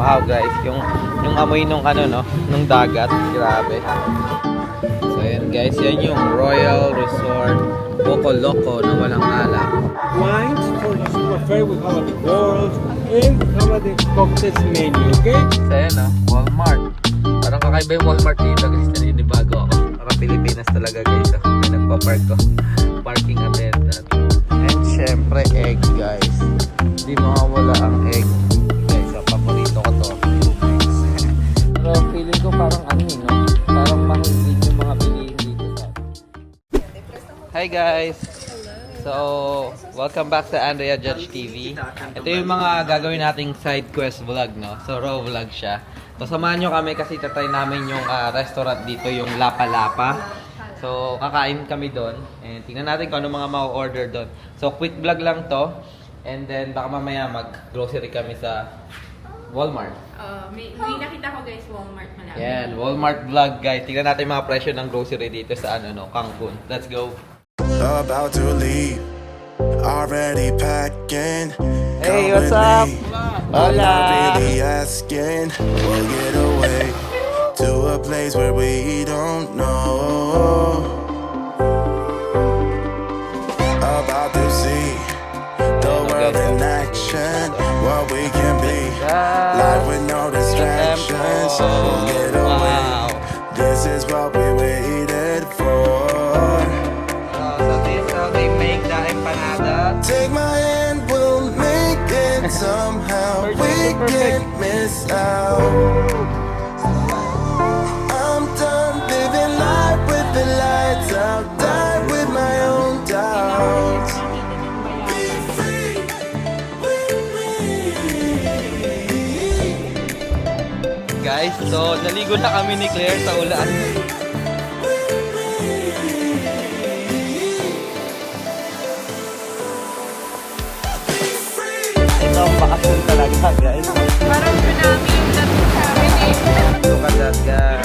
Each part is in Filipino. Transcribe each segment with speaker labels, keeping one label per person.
Speaker 1: Wow guys, yung amoy nung ano no, nung dagat, grabe. So yan guys, yan yung Royal Resort Boco Loco na walang alak.
Speaker 2: Wines for you prefer, we have the world and we have the cocktails menu, okay?
Speaker 1: So yan no, Walmart. Parang kakaiba yung Walmart dito guys, naninibago ako. Parang Pilipinas talaga guys, may nagpa-park ko. Parking attendant. And syempre egg guys. Hindi mawawala ang egg. Guys, so paborito ko to. Pero feeling ko parang ano no? Parang mahal din yung mga bilihin dito sa. Hi guys! So, welcome back sa Andrea Judge TV. Ito yung mga gagawin nating side quest vlog, no? So, raw vlog siya. So, samahan nyo kami kasi tatry namin yung restaurant dito, yung Lapa Lapa. So, kakain kami doon. And tingnan natin kung ano mga ma-order doon. So, quick vlog lang to. And then, baka mamaya mag-grocery kami sa Walmart.
Speaker 3: May nakita ko guys, Walmart malapit.
Speaker 1: Yan, Walmart vlog guys. Tingnan natin mga presyo ng grocery dito sa ano, no, Cancun. Let's go!
Speaker 4: About to leave, already packing.
Speaker 1: Hey,
Speaker 4: Come
Speaker 1: what's
Speaker 4: with
Speaker 1: up?
Speaker 4: me.
Speaker 1: Hola.
Speaker 4: I'm not really asking. We'll get away to a place where we don't know. About to see the world in action, what we can be. Life with no distractions. We'll get away.
Speaker 1: Wow.
Speaker 4: This is what we waited for.
Speaker 1: So this is how they make the empanada.
Speaker 4: Take my hand, we'll make it somehow. We can't miss out. I'm done living life with the lights out. Die with my own doubts. Be free with me.
Speaker 1: Guys, so naligo na kami ni Claire sa ulan. Ito ang bakasyon talaga guys.
Speaker 3: Parang tsunami yung dating sa amin eh.
Speaker 1: Look at that guys.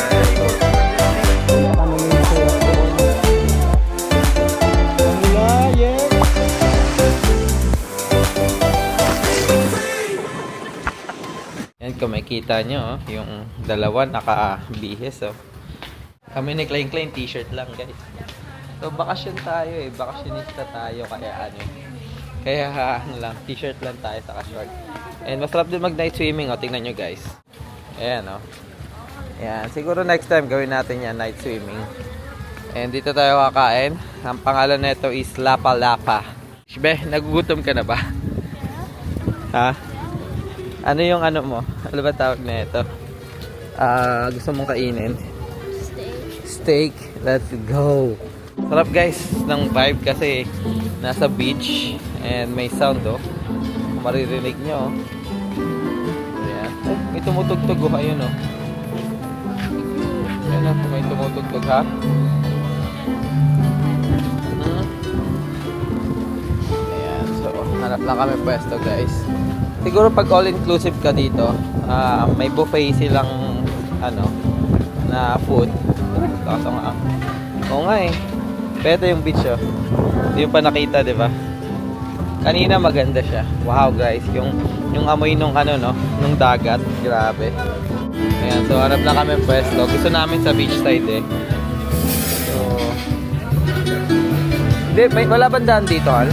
Speaker 1: Yan kung makikita nyo, yung dalawa naka-bihis. Oh. Kami ni Klein Klein t-shirt lang guys. So bakasyon tayo eh, bakasyonista tayo kaya ano. Kaya ano lang, t-shirt lang tayo saka short. And masarap din mag night swimming, oh, tingnan nyo guys. Ayan oh. Ayan, siguro next time gawin natin yan, night swimming. And dito tayo kakain. Ang pangalan nito is Lapa Lapa. Shbe, nagugutom ka na ba? Ha? Ano yung ano mo? Ano ba tawag na ito? Gusto mong kainin? Steak. Let's go. Sarap guys ng vibe kasi nasa beach and may sound oh. Kung maririnig nyo oh. Ayan. Oh, may tumutugtog oh. Ayun oh. Ayan oh. May tumutugtog ha. Ayan. So hanap lang kami pwesto guys. Siguro pag all-inclusive ka dito, may buffet silang ano, na food. Kaso nga. Oo nga eh. Pero yung beach oh. Hindi mo pa nakita, di ba? Kanina maganda siya. Wow guys, yung amoy nung ano no, nung dagat, grabe. Ayan, so hanap na kami pwesto. Gusto namin sa beach side eh. So hindi, wala bandaan dito, Hal?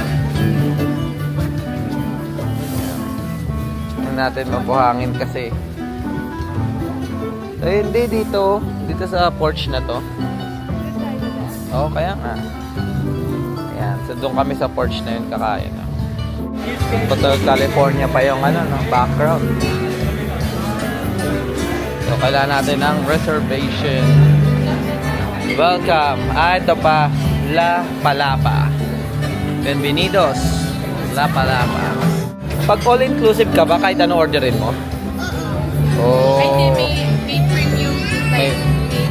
Speaker 1: Natin mabuhangin kasi hindi dito sa porch na to. Oh, kaya nga. Ayan, so doon kami sa porch na yun kakain. Hotel California pa yung ano, no, background. So kailangan natin ng reservation. Welcome. Ito pa, La Palapa. Bienvenidos, La Palapa. Pag all-inclusive ka ba, kahit ano orderin mo? Oh.
Speaker 3: Ay, may premium. May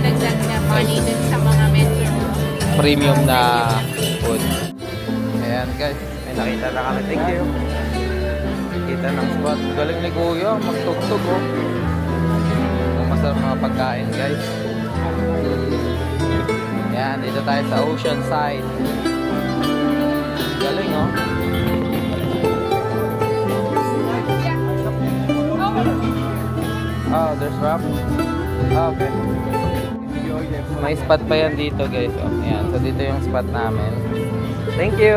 Speaker 3: dagdag na money dun sa mga metro.
Speaker 1: Premium na food. Ayan guys, may nakita na kami. Thank you. Kita ng spot. Galing ni Kuya, magtugtog oh. Masarap mga pagkain guys. Ayan, dito tayo sa Oceanside. Galing oh. Oh, there's rock? Ah, okay. May spot pa yan dito guys. Oh, ayan. So dito yung spot namin. Thank you.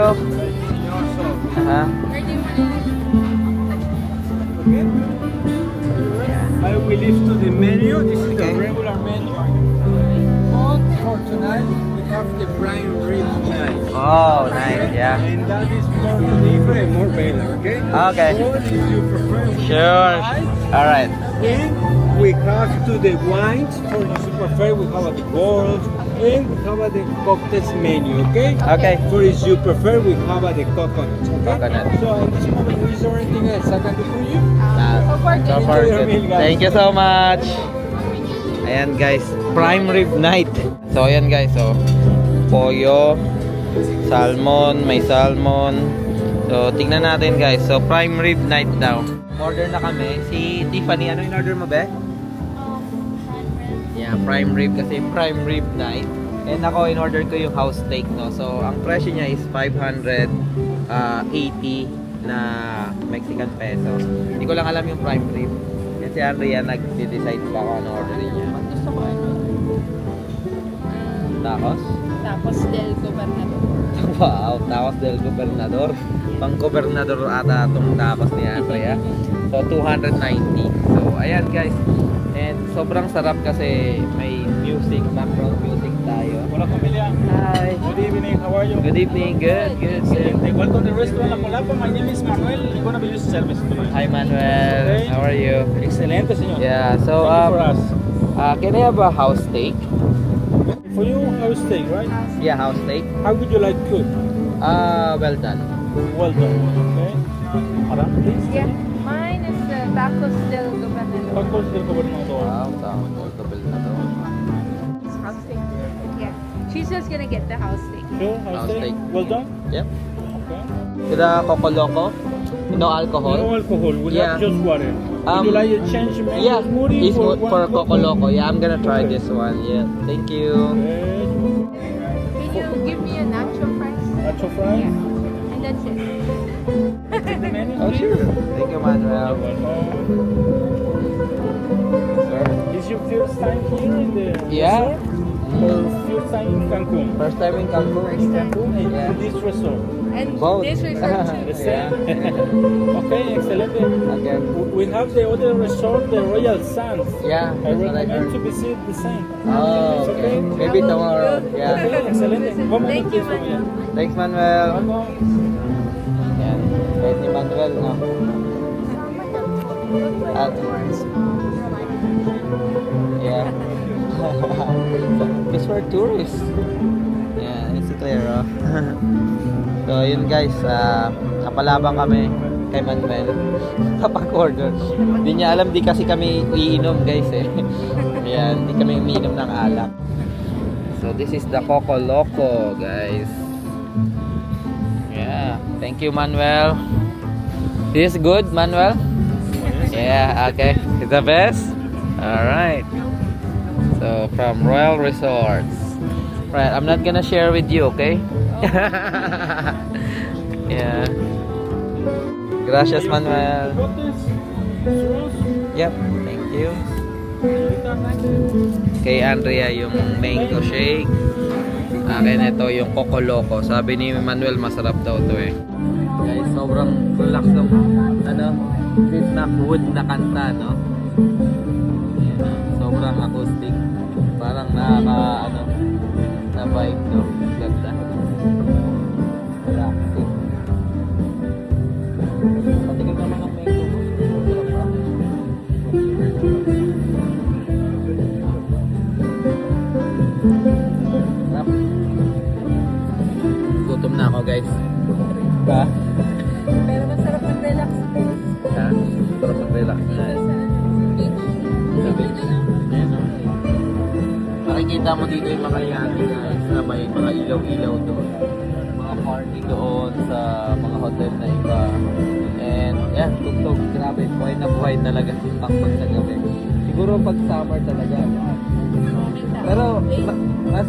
Speaker 1: Aha.
Speaker 3: Where do you want to
Speaker 2: I will leave to the menu. This is
Speaker 1: Okay.
Speaker 2: the regular menu. For tonight, we have the prime rib night.
Speaker 1: Oh, nice. Yeah.
Speaker 2: And that is more different, more better, okay?
Speaker 1: Okay.
Speaker 2: Or if you prefer, we
Speaker 1: Sure.
Speaker 2: have
Speaker 1: All right.
Speaker 2: and we have to the wines. For if you prefer, we have the gold and we have the cocktails menu, okay?
Speaker 1: Okay.
Speaker 2: For if you prefer, we have the coconuts, okay?
Speaker 1: Coconut.
Speaker 2: So in this moment, is there anything else I can do for you?
Speaker 1: So far,
Speaker 2: Enjoy your meal,
Speaker 1: good.
Speaker 2: guys.
Speaker 1: Thank you so much. Ayan guys, prime rib night. So ayan guys, so pollo, salmon, may salmon. So tingnan natin guys. So prime rib night daw. Order na kami. Si Tiffany, ano in order mo be? Yeah, prime rib kasi prime rib night. And ako in order ko yung house steak, no. So ang presyo niya is 580 na Mexican pesos. Hindi ko lang alam yung prime rib. Kasi si Andrea nag-decide pa kung ano order niya.
Speaker 3: Gusto ko ano?
Speaker 1: Tacos?
Speaker 3: Tapos del gobernador.
Speaker 1: Wow, tacos del gobernador. Pang gobernador ata itong tacos ni Andrea. So 290. So ayan guys. And sobrang sarap kasi may music, background music tayo.
Speaker 2: Hola familia.
Speaker 1: Hi.
Speaker 2: Good evening. How are you?
Speaker 1: Good evening. Good.
Speaker 2: Welcome to the restaurant La Polapa. My name is Manuel. I'm gonna be using service tonight.
Speaker 1: Hi Manuel.
Speaker 2: Okay.
Speaker 1: How are you?
Speaker 2: Excelente, señor.
Speaker 1: Yeah. So
Speaker 2: Thank you for us.
Speaker 1: can I have a house steak?
Speaker 2: For you, house steak, right?
Speaker 1: Yeah, house steak.
Speaker 2: How would you like cook?
Speaker 1: Well done.
Speaker 2: Well done. Okay. Madam, please.
Speaker 3: Yeah. Mine is tacos del gobernador.
Speaker 2: Tacos del gobernador.
Speaker 1: Wow, tacos del gobernador.
Speaker 3: It's house steak. Yeah. She's just gonna get the house steak.
Speaker 2: Sure, house
Speaker 1: House
Speaker 2: steak.
Speaker 1: steak.
Speaker 2: Well done.
Speaker 1: Yep.
Speaker 2: Okay.
Speaker 1: With a Coco Loco. No alcohol.
Speaker 2: No alcohol. We
Speaker 1: Yeah.
Speaker 2: have just water. Would you like to change mango
Speaker 1: Yeah,
Speaker 2: smoothie
Speaker 1: it's
Speaker 2: for
Speaker 1: for
Speaker 2: one
Speaker 1: Coco Loco. Yeah, I'm gonna try this one. Yeah, thank you.
Speaker 2: Okay.
Speaker 3: Can you give me a nacho fries?
Speaker 2: Nacho fry.
Speaker 3: Yeah. And that's it.
Speaker 2: The menu,
Speaker 1: Oh
Speaker 2: please.
Speaker 1: sure. Thank you, Manuel.
Speaker 2: Welcome.
Speaker 1: Sir.
Speaker 2: Is your first time here in the
Speaker 1: Yeah.
Speaker 2: resort? Or first time in Cancun?
Speaker 1: First time in Cancun.
Speaker 3: First time.
Speaker 2: Cancun and
Speaker 1: Yeah.
Speaker 2: this resort.
Speaker 3: And
Speaker 1: Both.
Speaker 3: this resort
Speaker 2: The
Speaker 3: too.
Speaker 2: same. Okay, excellent.
Speaker 1: Okay.
Speaker 2: We have the other resort, the Royal Sands.
Speaker 1: Yeah,
Speaker 2: I
Speaker 1: that's what I
Speaker 2: recommend
Speaker 1: heard.
Speaker 2: to visit the same.
Speaker 1: Oh,
Speaker 2: It's
Speaker 1: okay. Maybe tomorrow. Yeah.
Speaker 2: Okay, excellent. One
Speaker 3: Thank
Speaker 2: moment,
Speaker 3: you,
Speaker 2: please, Royal.
Speaker 1: Thanks, Manuel.
Speaker 2: Welcome.
Speaker 1: Yan. Kahit ni Manuel, no? At, yeah. Because we're tourists. Yeah, it's clear, oh. So, yun guys, napalabang kami kay Manuel kapag order. Hindi niya alam, di kasi kami iinom guys eh. Ayan, di kami umiinom ng alak. So, this is the Coco Loco, guys. Yeah, thank you, Manuel. This is good, Manuel? Yeah, okay. It's the best? Alright. So, from Royal Resorts. Right, I'm not gonna share with you, okay? Yeah. Gracias, Manuel.
Speaker 2: Got this? Churros?
Speaker 1: Yep, thank you. Kay Andrea yung mango shake. Akin ito yung Coco Loco. Sabi ni Manuel masarap daw to eh. Guys, sobrang relax ng beat na wood na kanta, no? Ayan, sobrang acoustic. Parang na vibe, no? Ganda. Relaxing. Patikin naman ang mango. Sarap ba? Sarap. Gutom na ako, guys. Ba?
Speaker 3: Pero masarap mag-relax.
Speaker 1: Ha? Sarap mag-relax na. Sa beach. Ayan, oh. Makikita mo dito yung mga yate, guys, na may mga ilaw-ilaw doon. Mga party doon sa mga hotel na iba. And, yeah, tugtog. Grabe, buhay na buhay talaga si Pakpag sa gabi. Siguro pag summer talaga. Pero, mas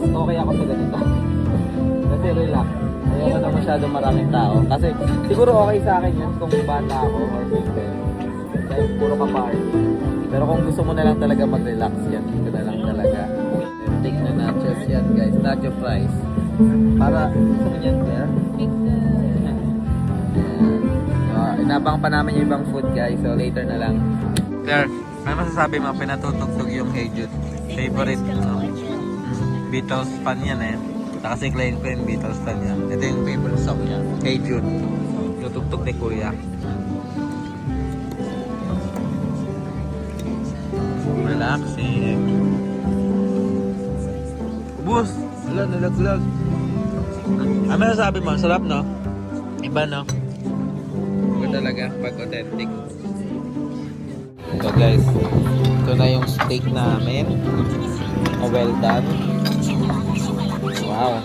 Speaker 1: okay ako sa ganito. Kasi relax. Ayoko na masyado maraming tao. Kasi siguro okay sa akin yun kung bata ako or bigger. dahil puro ka party. Pero kung gusto mo na lang talaga mag-relax yan, ito na lang talaga. Take na nachos yan guys, nacho fries. Para, gusto mo yan Claire? Inabang pa namin yung ibang food guys, so later na lang. Claire, may masasabi mo, pinatutugtog yung Hey Jude. Favorite, no? Beatles fan yan eh. Saka si Klein Beatles fan yan. Ito yung favorite song niya, Hey Jude. Tutugtog ni Kuya. Relaxing. Bus! Wala, nalaglag. Ano masasabi mo? Sarap, no? Iba, no? Iba talaga, pag authentic. So guys, ito na yung steak namin. Well done. Wow.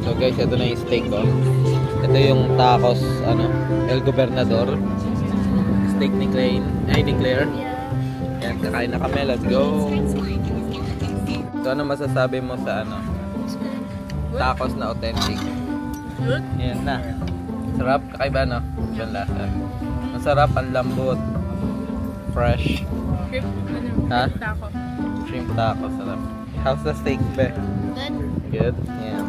Speaker 1: So guys, ito na yung steak ko. Ito yung tacos, El Gobernador. Steak ni Claire. Ni Claire. Yan, kakain na kami. Let's go. So ano masasabi mo sa tacos na authentic? Yan na. Sarap, kakaiba no? Yung lasa. Masarap, ang lambot. Fresh. Ha?
Speaker 3: Taco.
Speaker 1: Shrimp taco, sarap. How's the steak, be?
Speaker 3: Good.
Speaker 1: Good? Yeah.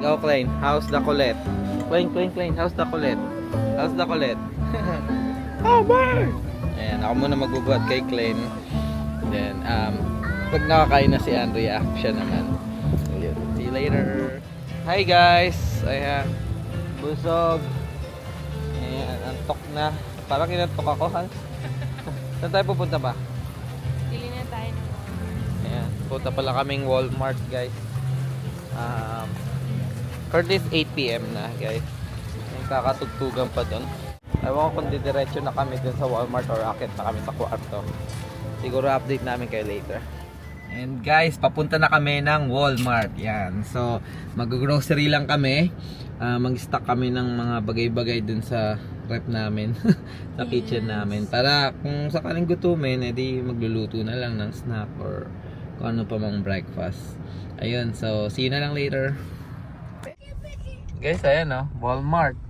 Speaker 1: Go, Klein. How's the Colette? Klein. How's the Colette? How's the Colette? Oh, man! Ayan, ako muna magbubuhat kay Klein. Then, pag nakakain na si Andrea, siya naman. Yun. See you later. Hi, guys! Ayan. Busog. Ayan, antok na. Parang inantok ako, ha? Saan tayo pupunta ba?
Speaker 3: Bili na tayo ng
Speaker 1: Ayan, punta pala kaming Walmart, guys. Currently is 8 PM na, guys. Yung kakatugtugan pa doon. Ewan ko kung didiretso na kami dun sa Walmart or akit na kami sa kwarto. Siguro update namin kayo later. And guys, papunta na kami ng Walmart. Yan. So, mag-grocery lang kami. Mag-stock kami ng mga bagay-bagay dun sa rep namin. Sa kitchen namin. Para kung sakaling gutumin, edi magluluto na lang ng snack or kung ano pa mang breakfast. Ayun. So, see you na lang later. Guys, ayan Walmart.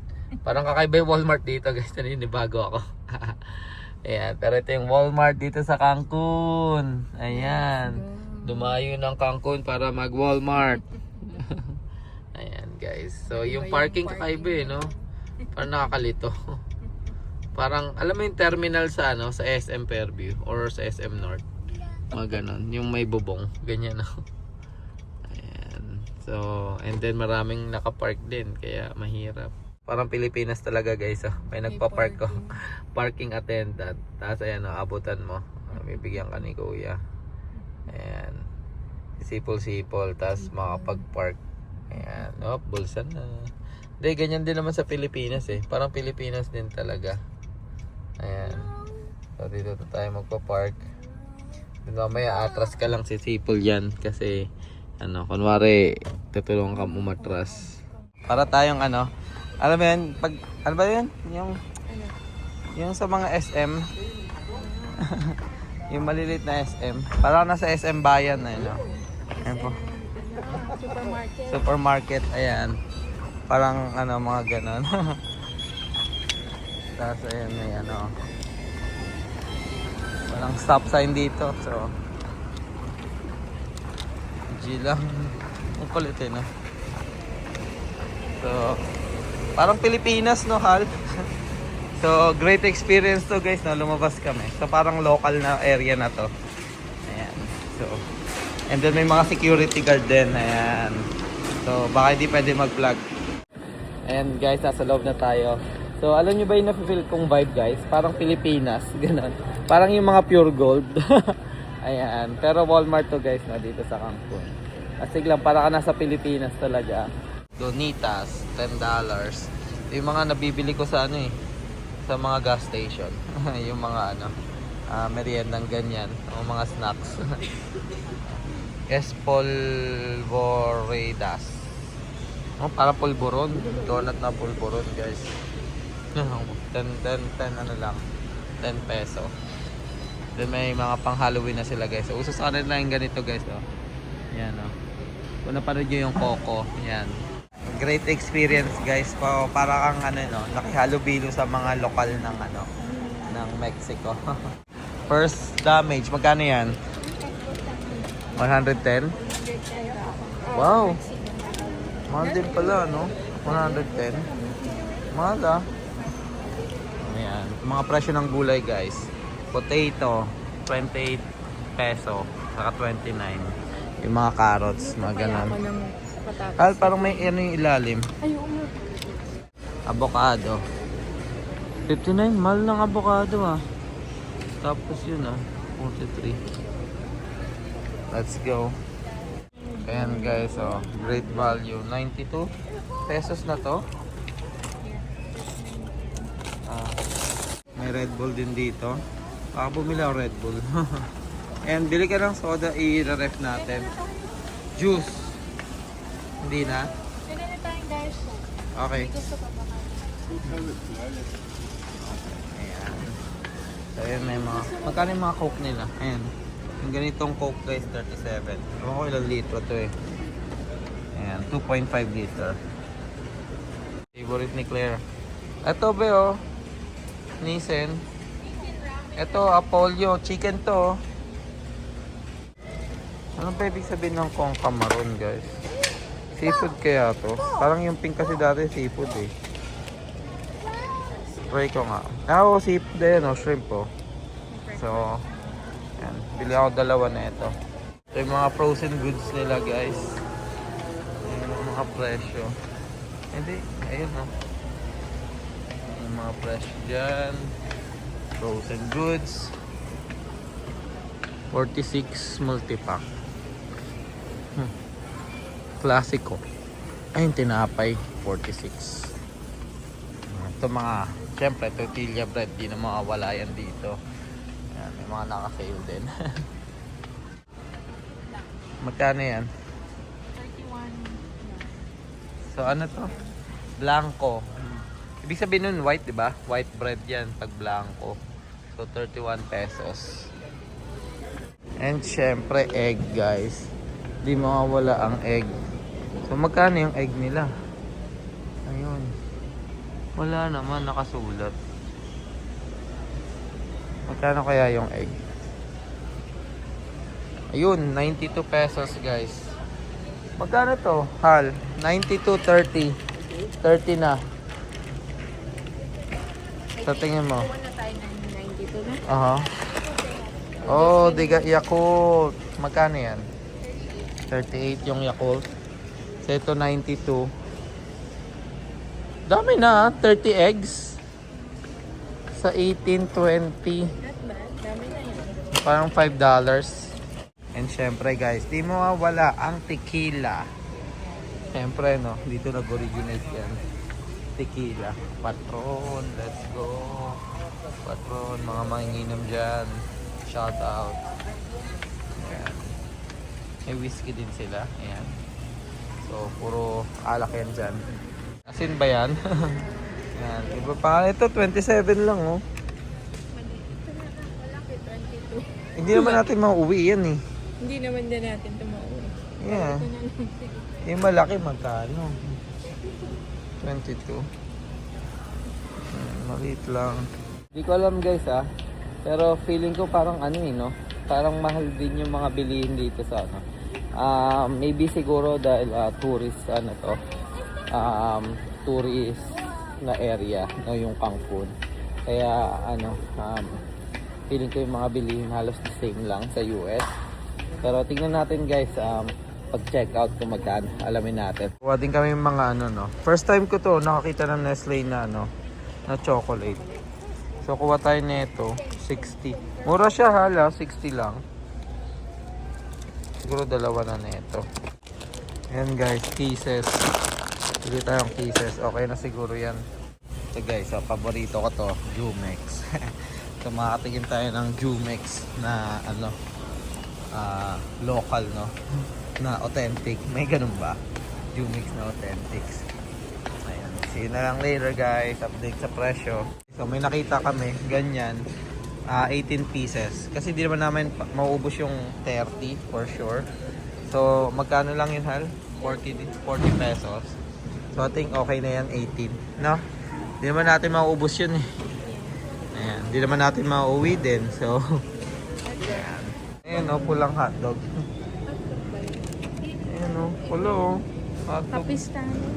Speaker 1: Parang kakaiba yung Walmart dito guys. Naninibago ako. Ayan, pero ito yung Walmart dito sa Cancun. Ayan. Dumayo ng Cancun para mag-Walmart. Ayan guys. So yung parking kakaiba no? Parang nakakalito. Parang, alam mo yung terminal sa sa SM Fairview or sa SM North. Mga ganon. Yung may bubong. Ganyan Ayan. So, and then maraming nakapark din. Kaya mahirap. Parang Pilipinas talaga guys. May nagpa-park ko. Parking attendant. Tapos ayan abutan mo. Bibigyan ka ni Kuya. Ayan. Sipol-sipol. Tapos makapag-park. Ayan. Bulsa na. Hindi, ganyan din naman sa Pilipinas Parang Pilipinas din talaga. Ayan. So dito tayo magpa-park. Mamaya atras ka lang sipol yan. Kasi kunwari tutulungan ka umatras. Para tayong alam mo yan, ano ba yun? Yung sa mga SM. Yung maliliit na SM. Parang nasa SM Bayan na Ayan po. Supermarket, ayan. Parang mga ganon. Tapos ayan na yan Parang stop sign dito. So, G lang. Ang kulit So, parang Pilipinas Hal. So great experience to guys lumabas kami. So parang local na area na to. Ayan. So and then may mga security guard din. Ayan. So baka hindi pwede mag-vlog. Ayan guys, nasa loob na tayo. So alam nyo ba yung na-feel kong vibe guys? Parang Pilipinas, ganun. Parang yung mga pure gold. Ayan. Pero Walmart to guys dito sa Cancun. Asig lang, para ka nasa Pilipinas talaga. Donitas, $10. Yung mga nabibili ko sa sa mga gas station. Yung mga meriendang ganyan, o mga snacks. Espolvoredas. Para pulburon, donut na pulburon, guys. 10 lang. 10 peso. Then may mga pang Halloween na sila, guys. So, uso sa kanila yung ganito, guys, Yan, Kung napanood nyo yung Coco, yan. Great experience guys. Para kang ano no, nakihalubilo sa mga lokal ng ano ng Mexico. First damage, magkano yan? 110? Wow. Mahal din pala, no? 110. Mahal ah. Ayan. Mga presyo ng gulay guys. Potato, 28 peso. Saka 29. Yung mga carrots, mga ganun. Parang may ano yung ilalim. Avocado. 59, mahal ng avocado ah. Tapos yun ah, 43. Let's go. Ayan guys, oh, great value. 92 pesos na to. May Red Bull din dito. Baka bumili ako Red Bull. And bili ka ng soda, i-ref natin. Juice. Hindi na?
Speaker 3: Pwede na tayong dash.
Speaker 1: Okay.
Speaker 3: Gusto ko ba kayo?
Speaker 1: Ayan. So, ayan may mga... Magkano yung mga Coke nila? Ayan. Yung ganitong Coke guys, 37. Ewan ko ilang litro to eh. Ayan, 2.5 liter. Favorite ni Claire. Ito ba oh? Nissan. Ito, Apollo. Chicken to oh. Ano ba ibig sabihin ng Kong Camarón guys? Seafood kaya to? Parang yung pink kasi dati seafood eh. Try ko nga. Oo, seafood din oh, shrimp oh. So, yan. Bili ako dalawa na ito. Ito yung mga frozen goods nila guys. Ayan yung mga presyo. Hindi, ayun oh. Yung mga presyo dyan. Frozen goods. 46 multipack. Classico. Ayun, tinapay. 46. Ito mga, syempre, tortilla bread. Di na mawawala yan dito. Ayan, may mga naka-sale din. Magkano yan?
Speaker 3: 31.
Speaker 1: So ano to? Blanco. Ibig sabihin nun white, di ba? White bread yan pag blanco. So 31 pesos. And syempre egg guys. Di mawawala ang egg. So magkano yung egg nila? Ayun. Wala naman nakasulat. Magkano kaya yung egg? Ayun, 92 pesos guys. Magkano to? Hal, 92.30. 30 na. Sa tingin mo?
Speaker 3: Kuha na tayo ng 92 na.
Speaker 1: Aha. Oh, diga Yakult. Magkano yan? 38 yung Yakult. So ito 92. Dami na, 30 eggs. Sa 18.20.
Speaker 3: Not bad. Dami na yan.
Speaker 1: Parang $5. And syempre guys, di mo mawala ang tequila. Syempre no, dito nag-originate yan. Tequila. Patron, let's go. Patron, mga manginginom dyan. Shout out. Ayan. May whiskey din sila. Ayan. So, puro alak yan dyan. Asin ba yan? Ayan. Iba pa. Ito, 27 lang oh.
Speaker 3: Ito na lang. Malaki, 22.
Speaker 1: Hindi naman natin mauwi yan eh.
Speaker 3: Hindi naman din natin ito mauwi.
Speaker 1: Yeah.
Speaker 3: Ito na lang.
Speaker 1: Yung malaki magkano? 22. Maliit lang. Hindi ko alam guys ah. Pero feeling ko parang ano eh no? Parang mahal din yung mga bilihin dito sa ano. Maybe siguro dahil tourist ano to. Tourist na area no yung Cancun. Kaya ano feeling ko yung mga bilihin halos the same lang sa US. Pero tingnan natin guys pag check out kung magkano, alamin natin. Kuha din kami yung mga ano no. First time ko to nakakita ng Nestle na ano na chocolate. So kuha tayo nito 60. Mura siya hala, 60 lang. Siguro dalawa na nito. Ayan guys, kisses. Pili tayong kisses. Okay na siguro yan. So guys, paborito ko to, Jumex. So makakatingin tayo ng Jumex na ano local no na authentic. May ganun ba? Jumex na authentic. Ayan. See you na lang later guys. Update sa presyo. So may nakita kami ganyan 18 pieces. Kasi di naman namin mauubos yung 30 for sure. So magkano lang yun Hal? 40 pesos. So I think okay na yan, 18. No? Hindi naman natin mauubos yun eh. Ayan. Hindi naman natin mauwi din. So, ayan. Ayan o, pulang hotdog. Ayan o, pula o. Hotdog.
Speaker 3: Kapis tayo.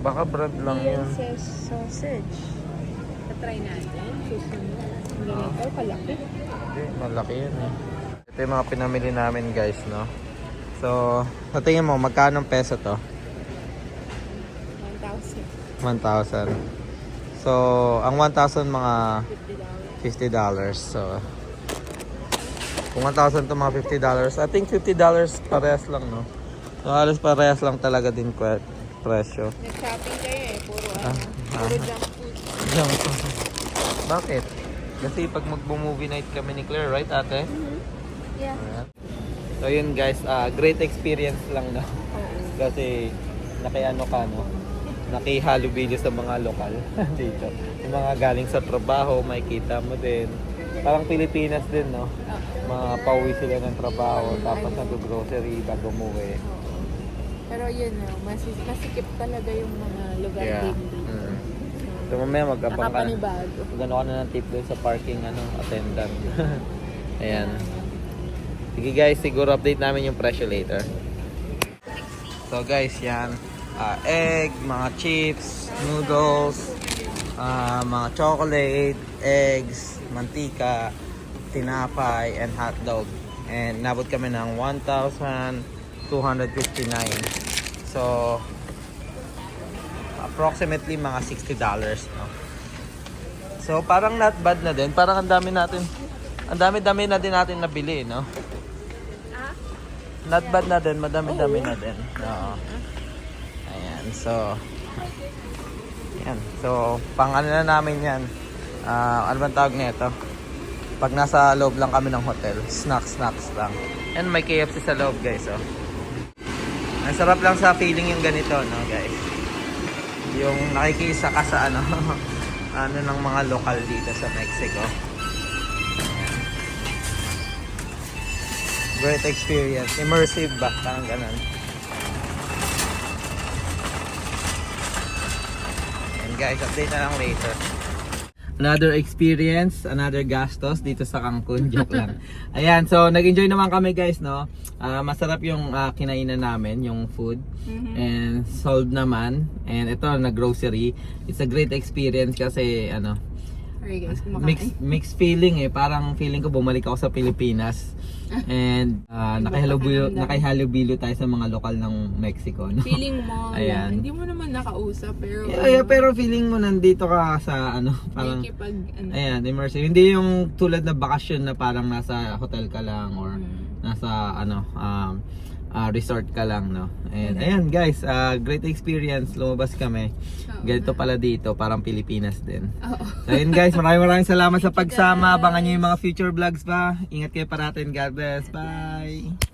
Speaker 1: Baka brand lang yun.
Speaker 3: says sausage. Try natin. Susunod. Ganito, kalaki.
Speaker 1: Hindi, malaki yan eh. Ito yung mga pinamili namin guys, no? So, sa tingin mo, magkano peso to?
Speaker 3: 1,000.
Speaker 1: 1,000. So, ang 1,000 mga $50. So, kung 1,000 to mga $50, I think $50 parehas lang, no? So, halos parehas lang talaga din presyo.
Speaker 3: Nag-shopping kayo eh. Puro Puro junk food.
Speaker 1: Bakit? Kasi pag mag-movie night kami ni Claire, right ate?
Speaker 3: Yeah.
Speaker 1: Ayan. So yun guys, great experience lang no. Kasi nakiano ka no. Nakihalubilo sa mga lokal dito. Yung mga galing sa trabaho, makikita mo din. Parang Pilipinas din no. Mga pauwi sila ng trabaho tapos nag-grocery bago umuwi.
Speaker 3: Pero yun, masikip talaga yung mga lugar dito.
Speaker 1: So mamaya mag-abang ka.
Speaker 3: Nakapanibago.
Speaker 1: Magano ka na ng tip doon sa parking attendant. Ayan. Sige guys, siguro update namin yung presyo later. So guys, yan. Egg, mga chips, noodles, mga chocolate, eggs, mantika, tinapay, and hotdog. And nabot kami ng 1,259. So, approximately mga $60, no? So, parang not bad na din. Parang ang dami na din natin nabili, no? Not bad na din, madami-dami na din. Oo. Ayan, so yan. So, pang ano na namin yan. Ano bang tawag nito? Pag nasa loob lang kami ng hotel, snacks lang. And may KFC sa loob, guys, oh. Ang sarap lang sa feeling yung ganito, no, guys? Yung nakikisa ka sa ano ano ng mga lokal dito sa Mexico. Great experience. Immersive ba? Parang ganun. And guys, update na lang later. Another experience, another gastos dito sa Cancun. Joke lang. Ayan, so nag-enjoy naman kami guys, no? Masarap yung kinainan namin, yung food. And sold naman. And ito, nag-grocery. It's a great experience kasi, ano,
Speaker 3: Sorry guys, kumakain.
Speaker 1: mixed feeling eh. Parang feeling ko bumalik ako sa Pilipinas. And nakahalubilo tayo sa mga lokal ng Mexico, no?
Speaker 3: Feeling mo,
Speaker 1: Ayan.
Speaker 3: hindi mo naman nakausap, pero
Speaker 1: Yeah, pero feeling mo nandito ka sa ano, parang ayan, immersive. Hindi yung tulad na bakasyon na parang nasa hotel ka lang or nasa ano, resort ka lang, no? And ayan guys, great experience. Lumabas kami. Ganito pala dito, parang Pilipinas din. So ayun guys, maraming salamat sa pagsama. Abangan nyo yung mga future vlogs pa. Ingat kayo parating. God bless. Bye!